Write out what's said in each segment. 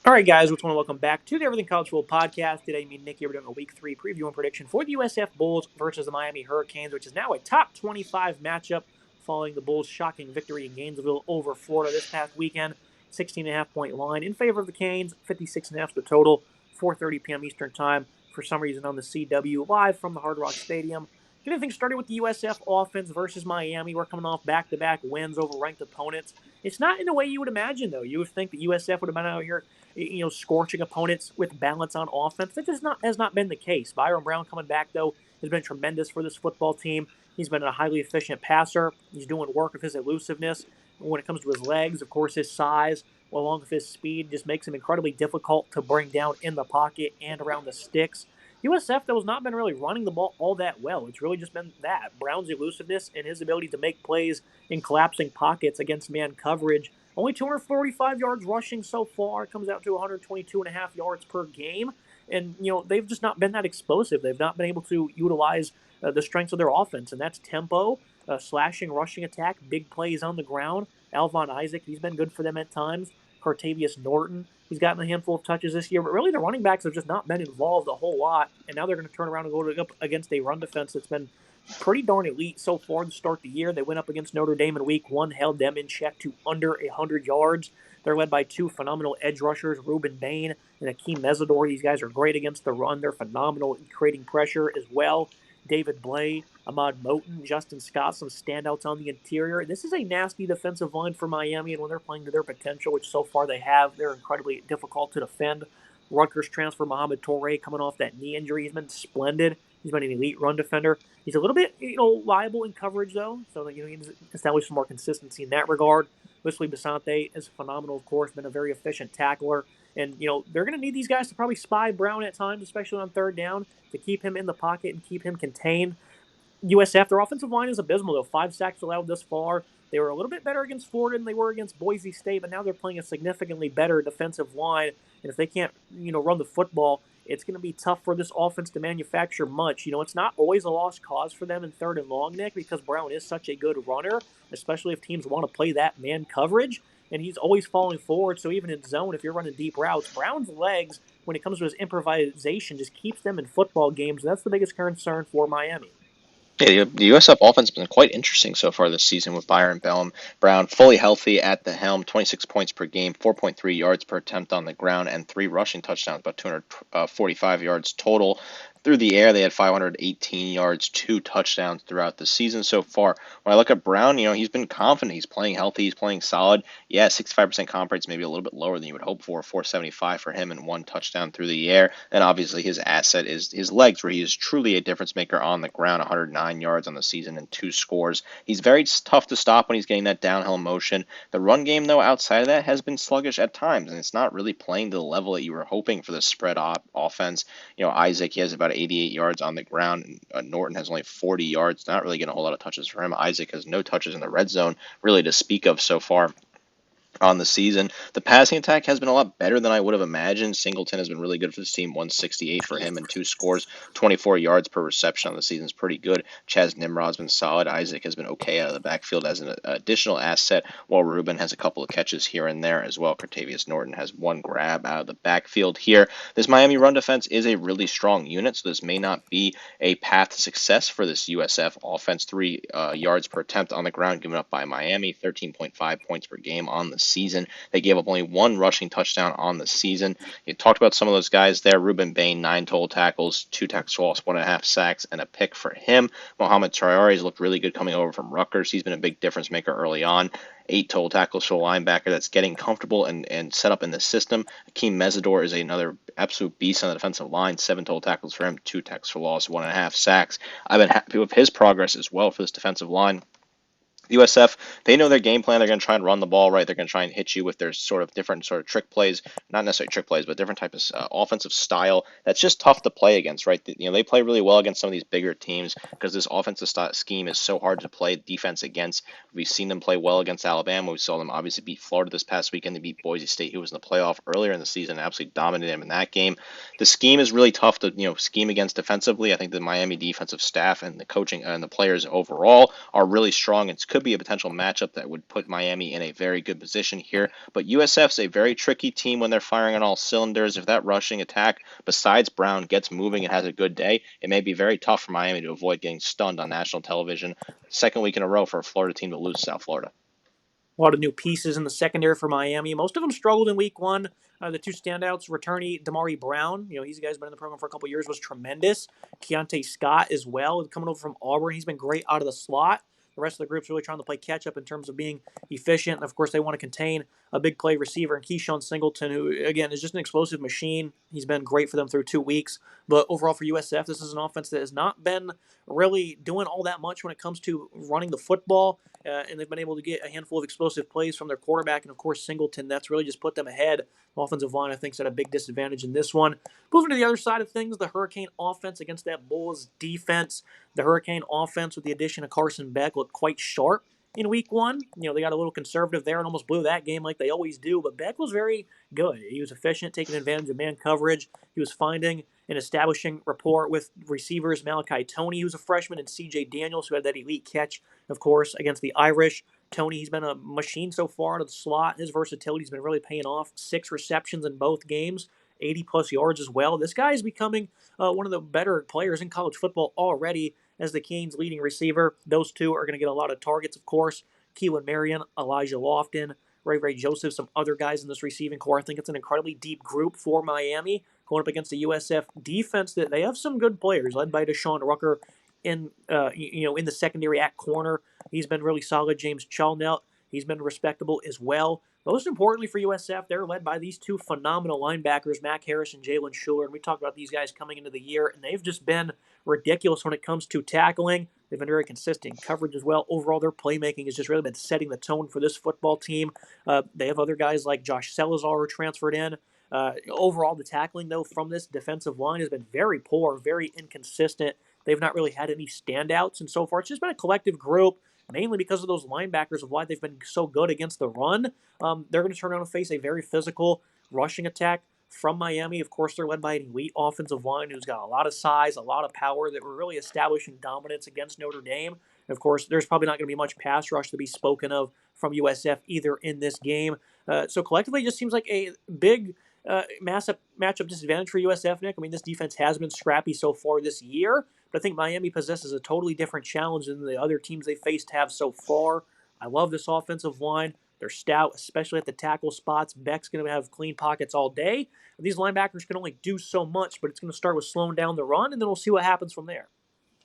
All right, guys, we want to welcome back to the Everything College Football podcast. Today, me and Nick here, we're doing a Week 3 preview and prediction for the USF Bulls versus the Miami Hurricanes, which is now a top 25 matchup following the Bulls' shocking victory in Gainesville over Florida this past weekend. 16.5-point line in favor of the Canes, 56.5 the total, 4:30 p.m. Eastern Time, for some reason on the CW, live from the Hard Rock Stadium. Getting things started with the USF offense versus Miami. We're coming off back-to-back wins over ranked opponents. It's not in the way you would imagine, though. You would think that USF would have been out here scorching opponents with balance on offense. That just not has not been the case. Byron Brown coming back, though, has been tremendous for this football team. He's been a highly efficient passer. He's doing work with his elusiveness. When it comes to his legs, of course, his size, along with his speed, just makes him incredibly difficult to bring down in the pocket and around the sticks. USF, though, has not been really running the ball all that well. It's really just been that. Brown's elusiveness and his ability to make plays in collapsing pockets against man coverage. Only 245 yards rushing so far. It comes out to 122.5 yards per game. And, they've just not been that explosive. They've not been able to utilize the strengths of their offense, and that's tempo, slashing, rushing attack, big plays on the ground. Alvon Isaac, he's been good for them at times. Cartavius Norton, he's gotten a handful of touches this year, but really the running backs have just not been involved a whole lot. And now they're going to turn around and go up against a run defense that's been pretty darn elite so far to start the year. They went up against Notre Dame in week 1, held them in check to under 100 yards. They're led by two phenomenal edge rushers, Ruben Bain and Akeem Mesidor. These guys are great against the run. They're phenomenal in creating pressure as well. David Blay, Ahmad Moten, Justin Scott, some standouts on the interior. This is a nasty defensive line for Miami, and when they're playing to their potential, which so far they have, they're incredibly difficult to defend. Rutgers transfer Mohamed Toure coming off that knee injury. He's been splendid. He's been an elite run defender. He's a little bit, liable in coverage, though, so that, he needs to establish some more consistency in that regard. Wesley Basante is phenomenal, of course, been a very efficient tackler. And, they're going to need these guys to probably spy Brown at times, especially on third down, to keep him in the pocket and keep him contained. USF, their offensive line is abysmal, though. 5 sacks allowed thus far. They were a little bit better against Florida than they were against Boise State, but now they're playing a significantly better defensive line. And if they can't, run the football, it's going to be tough for this offense to manufacture much. It's not always a lost cause for them in third and long, Nick, because Brown is such a good runner, especially if teams want to play that man coverage. And he's always falling forward, so even in zone, if you're running deep routes, Brown's legs, when it comes to his improvisation, just keeps them in football games. And that's the biggest concern for Miami. Yeah, the USF offense has been quite interesting so far this season with Brown fully healthy at the helm, 26 points per game, 4.3 yards per attempt on the ground, and 3 rushing touchdowns, about 245 yards total. Through the air, they had 518 yards, 2 touchdowns throughout the season so far. When I look at Brown, he's been confident. He's playing healthy. He's playing solid. Yeah, 65% comp rate's maybe a little bit lower than you would hope for. 475 for him and 1 touchdown through the air. And obviously his asset is his legs, where he is truly a difference maker on the ground. 109 yards on the season and 2 scores. He's very tough to stop when he's getting that downhill motion. The run game, though, outside of that, has been sluggish at times, and it's not really playing to the level that you were hoping for the spread offense. Isaac, he has about 88 yards on the ground. Norton has only 40 yards. Not really getting a whole lot of touches for him. Isaac has no touches in the red zone, really, to speak of so far on the season. The passing attack has been a lot better than I would have imagined. Singleton has been really good for this team, 168 for him and 2 scores, 24 yards per reception on the season is pretty good. Chaz Nimrod's been solid. Isaac has been okay out of the backfield as an additional asset, while Ruben has a couple of catches here and there as well. Cartavius Norton has 1 grab out of the backfield here. This Miami run defense is a really strong unit, so this may not be a path to success for this USF offense. 3 yards per attempt on the ground given up by Miami, 13.5 points per game on the season. They gave up only 1 rushing touchdown on the season. You talked about some of those guys there. Ruben Bain, 9 total tackles, 2 tackles for loss, 1.5 sacks, and a pick for him. Mohamed Traore has looked really good coming over from Rutgers. He's been a big difference maker early on. 8 total tackles for a linebacker that's getting comfortable and set up in the system. Akeem Mesidor is another absolute beast on the defensive line. 7 total tackles for him, 2 tackles for loss, 1.5 sacks. I've been happy with his progress as well for this defensive line. USF, they know their game plan. They're going to try and run the ball right. They're going to try and hit you with their sort of different sort of trick plays, not necessarily trick plays, but different types of offensive style. That's just tough to play against, right? They play really well against some of these bigger teams because this offensive scheme is so hard to play defense against. We've seen them play well against Alabama. We saw them obviously beat Florida this past weekend. They beat Boise State, who was in the playoff earlier in the season, and absolutely dominated them in that game. The scheme is really tough to scheme against defensively. I think the Miami defensive staff and the coaching and the players overall are really strong. It's could be a potential matchup that would put Miami in a very good position here. But USF's a very tricky team when they're firing on all cylinders. If that rushing attack, besides Brown, gets moving and has a good day, it may be very tough for Miami to avoid getting stunned on national television. Second week in a row for a Florida team to lose to South Florida. A lot of new pieces in the secondary for Miami. Most of them struggled in week one. The two standouts, returnee Damari Brown, he's a guy's been in the program for a couple years, was tremendous. Keontae Scott as well, coming over from Auburn. He's been great out of the slot. The rest of the group's really trying to play catch up in terms of being efficient. And of course, they want to contain a big play receiver in Keyshawn Singleton, who, again, is just an explosive machine. He's been great for them through 2 weeks. But overall for USF, this is an offense that has not been really doing all that much when it comes to running the football. And they've been able to get a handful of explosive plays from their quarterback and, of course, Singleton. That's really just put them ahead. The offensive line, I think, is at a big disadvantage in this one. Moving to the other side of things, the Hurricane offense against that Bulls defense. The Hurricane offense, with the addition of Carson Beck, looked quite sharp in week one. They got a little conservative there and almost blew that game like they always do. But Beck was very good. He was efficient, taking advantage of man coverage. He was finding and establishing rapport with receivers. Malachi Toney, who's a freshman, and C.J. Daniels, who had that elite catch, of course, against the Irish. Toney, he's been a machine so far to the slot. His versatility's been really paying off. 6 receptions in both games, 80-plus yards as well. This guy is becoming one of the better players in college football already as the Canes' leading receiver. Those two are going to get a lot of targets, of course. Keelan Marion, Elijah Lofton, Ray Joseph, some other guys in this receiving core. I think it's an incredibly deep group for Miami going up against the USF defense. That they have some good players, led by Deshaun Rucker in in the secondary at corner. He's been really solid. James Chalnell, he's been respectable as well. Most importantly for USF, they're led by these two phenomenal linebackers, Mac Harris and Jalen Schuler. And we talked about these guys coming into the year, and they've just been ridiculous when it comes to tackling. They've been very consistent coverage as well. Overall, their playmaking has just really been setting the tone for this football team. They have other guys like Josh Salazar who transferred in. Overall, the tackling, though, from this defensive line has been very poor, very inconsistent. They've not really had any standouts, and so far it's just been a collective group, mainly because of those linebackers of why they've been so good against the run. They're going to turn around and face a very physical rushing attack from Miami. Of course, they're led by an elite offensive line who's got a lot of size, a lot of power, that were really establishing dominance against Notre Dame. And of course, there's probably not going to be much pass rush to be spoken of from USF either in this game. So collectively, it just seems like a big matchup disadvantage for USF, Nick. I mean, this defense has been scrappy so far this year, but I think Miami possesses a totally different challenge than the other teams they faced have so far. I love this offensive line. They're stout, especially at the tackle spots. Beck's going to have clean pockets all day. These linebackers can only do so much, but it's going to start with slowing down the run, and then we'll see what happens from there.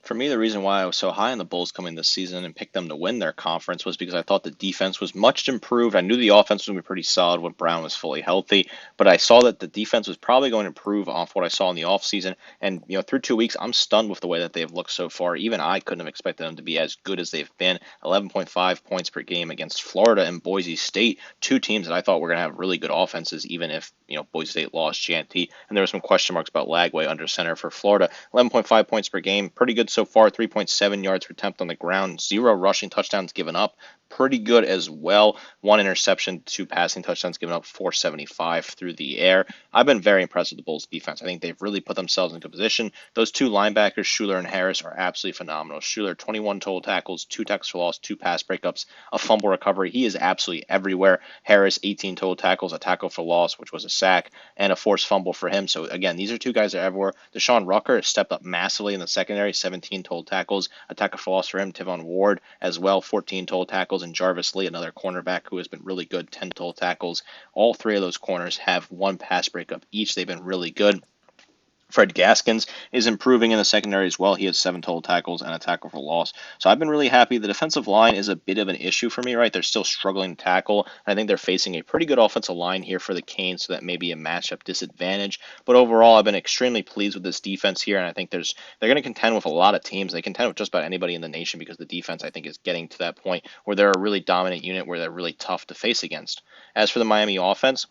For me, the reason why I was so high on the Bulls coming this season and picked them to win their conference was because I thought the defense was much improved. I knew the offense was going to be pretty solid when Brown was fully healthy, but I saw that the defense was probably going to improve off what I saw in the offseason. And, through 2 weeks, I'm stunned with the way that they've looked so far. Even I couldn't have expected them to be as good as they've been. 11.5 points per game against Florida and Boise State, two teams that I thought were going to have really good offenses, even if, Boise State lost Janty. And there were some question marks about Lagway under center for Florida. 11.5 points per game, pretty good so far. 3.7 yards per attempt on the ground, 0 rushing touchdowns given up. Pretty good as well. 1 interception, 2 passing touchdowns given up, 475 through the air. I've been very impressed with the Bulls defense. I think they've really put themselves in good position. Those two linebackers, Schuler and Harris, are absolutely phenomenal. Schuler, 21 total tackles, 2 tackles for loss, 2 pass breakups, a fumble recovery. He is absolutely everywhere. Harris, 18 total tackles, a tackle for loss, which was a sack, and a forced fumble for him. So again, these are two guys that are everywhere. Deshaun Rucker has stepped up massively in the secondary, 17 total tackles, a tackle for loss for him. Tivon Ward as well, 14 total tackles, and Jarvis Lee, another cornerback who has been really good, 10 total tackles. All 3 of those corners have 1 pass breakup each. They've been really good. Fred Gaskins is improving in the secondary as well. He has 7 total tackles and a tackle for loss. So I've been really happy. The defensive line is a bit of an issue for me, right? They're still struggling to tackle. I think they're facing a pretty good offensive line here for the Canes, so that may be a matchup disadvantage. But overall, I've been extremely pleased with this defense here, and I think they're going to contend with a lot of teams. They contend with just about anybody in the nation because the defense, I think, is getting to that point where they're a really dominant unit where they're really tough to face against. As for the Miami offense,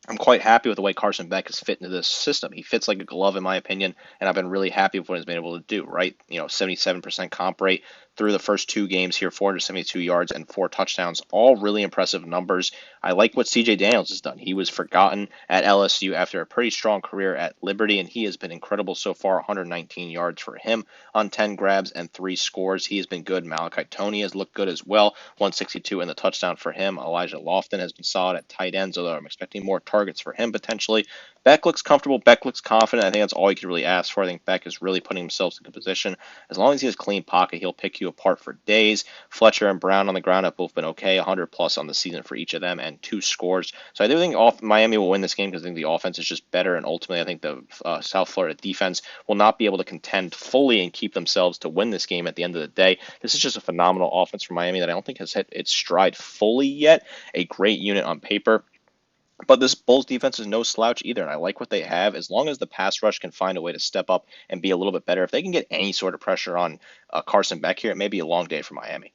I'm quite happy with the way Carson Beck has fit into this system. He fits like a glove, in my opinion, and I've been really happy with what he's been able to do, right? 77% comp rate, through the first two games here, 472 yards and 4 touchdowns, all really impressive numbers. I like what CJ Daniels has done. He was forgotten at LSU after a pretty strong career at Liberty, and he has been incredible so far. 119 yards for him on 10 grabs and 3 scores. He has been good. Malachi Tony has looked good as well. 162 and the touchdown for him. Elijah Lofton has been solid at tight ends, although I'm expecting more targets for him potentially. Beck looks comfortable. Beck looks confident. I think that's all you could really ask for. I think Beck is really putting himself in good position. As long as he has clean pocket, he'll pick you apart for days. Fletcher and Brown on the ground have both been okay. 100 plus on the season for each of them and 2 scores. So I do think Miami will win this game because I think the offense is just better, and ultimately I think the South Florida defense will not be able to contend fully and keep themselves to win this game at the end of the day. This is just a phenomenal offense for Miami that I don't think has hit its stride fully yet. A great unit on paper. But this Bulls defense is no slouch either, and I like what they have. As long as the pass rush can find a way to step up and be a little bit better, if they can get any sort of pressure on Carson Beck here, it may be a long day for Miami.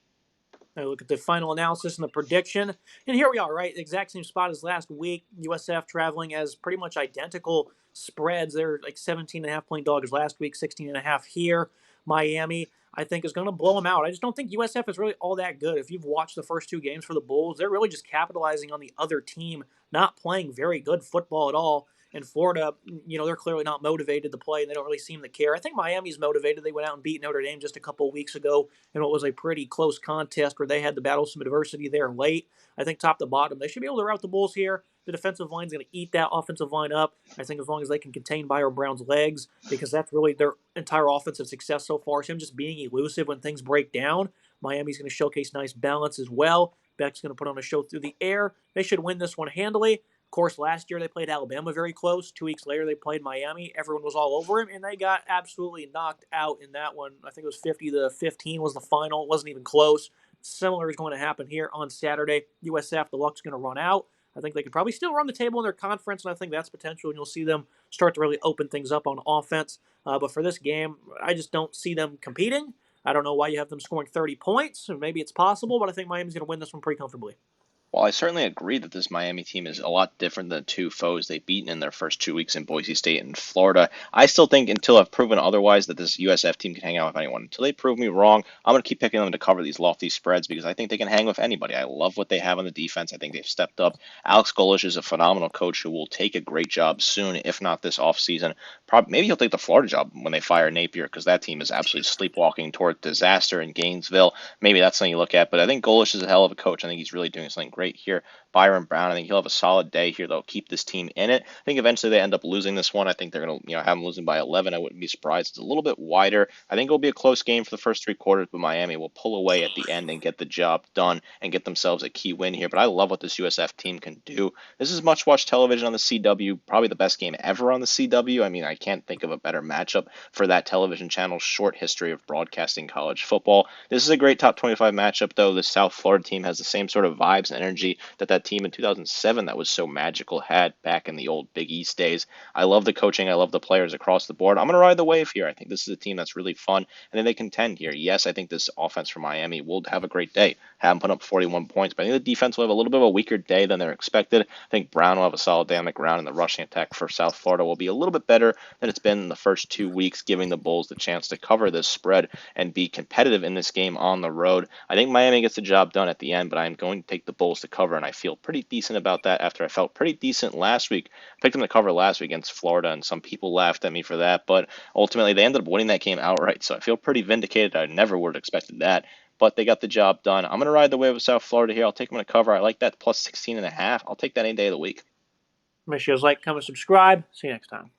I look at the final analysis and the prediction, and here we are, right? The exact same spot as last week. USF traveling as pretty much identical spreads. They're like 17.5 point dogs last week, 16.5 here. Miami, I think, is going to blow them out. I just don't think USF is really all that good. If you've watched the first two games for the Bulls, they're really just capitalizing on the other team not playing very good football at all. In Florida, they're clearly not motivated to play, and they don't really seem to care. I think Miami's motivated. They went out and beat Notre Dame just a couple of weeks ago in what was a pretty close contest where they had to battle some adversity there late. I think top to bottom, they should be able to rout the Bulls here. The defensive line's going to eat that offensive line up. I think as long as they can contain Byron Brown's legs, because that's really their entire offensive success so far, is him just being elusive when things break down. Miami's going to showcase nice balance as well. Beck's going to put on a show through the air. They should win this one handily. Of course, last year they played Alabama very close. 2 weeks later, they played Miami. Everyone was all over him, and they got absolutely knocked out in that one. I think it was 50-15 was the final. It wasn't even close. Similar is going to happen here on Saturday. USF, the luck's going to run out. I think they could probably still run the table in their conference, and I think that's potential, and you'll see them start to really open things up on offense. But for this game, I just don't see them competing. I don't know why you have them scoring 30 points. Maybe it's possible, but I think Miami's going to win this one pretty comfortably. While I certainly agree that this Miami team is a lot different than the two foes they've beaten in their first 2 weeks in Boise State and Florida, I still think until I've proven otherwise that this USF team can hang out with anyone. Until they prove me wrong, I'm going to keep picking them to cover these lofty spreads because I think they can hang with anybody. I love what they have on the defense. I think they've stepped up. Alex Golish is a phenomenal coach who will take a great job soon, if not this offseason. Maybe he'll take the Florida job when they fire Napier because that team is absolutely sleepwalking toward disaster in Gainesville. Maybe that's something you look at, but I think Golish is a hell of a coach. I think he's really doing something great here. Byron Brown, I think he'll have a solid day here. They'll keep this team in it. I think eventually they end up losing this one. I think they're going to have them losing by 11. I wouldn't be surprised. It's a little bit wider. I think it'll be a close game for the first 3 quarters, but Miami will pull away at the end and get the job done and get themselves a key win here. But I love what this USF team can do. This is much-watched television on the CW, probably the best game ever on the CW. I mean, I can't think of a better matchup for that television channel's short history of broadcasting college football. This is a great top 25 matchup, though. The South Florida team has the same sort of vibes and energy that team in 2007 that was so magical had back in the old Big East days. I love the coaching. I love the players across the board. I'm going to ride the wave here. I think this is a team that's really fun, and then they contend here. Yes, I think this offense for Miami will have a great day. Have them put up 41 points, but I think the defense will have a little bit of a weaker day than they're expected. I think Brown will have a solid day on the ground, and the rushing attack for South Florida will be a little bit better than it's been in the first 2 weeks, giving the Bulls the chance to cover this spread and be competitive in this game on the road. I think Miami gets the job done at the end, but I'm going to take the Bulls to cover, and I feel pretty decent about that after I felt pretty decent last week. I picked them to cover last week against Florida, and some people laughed at me for that, but ultimately they ended up winning that game outright, so I feel pretty vindicated. I never would have expected that, but they got the job done. I'm going to ride the wave of South Florida here. I'll take them to cover. I like that plus 16.5. I'll take that any day of the week. Make sure you like, comment, subscribe. See you next time.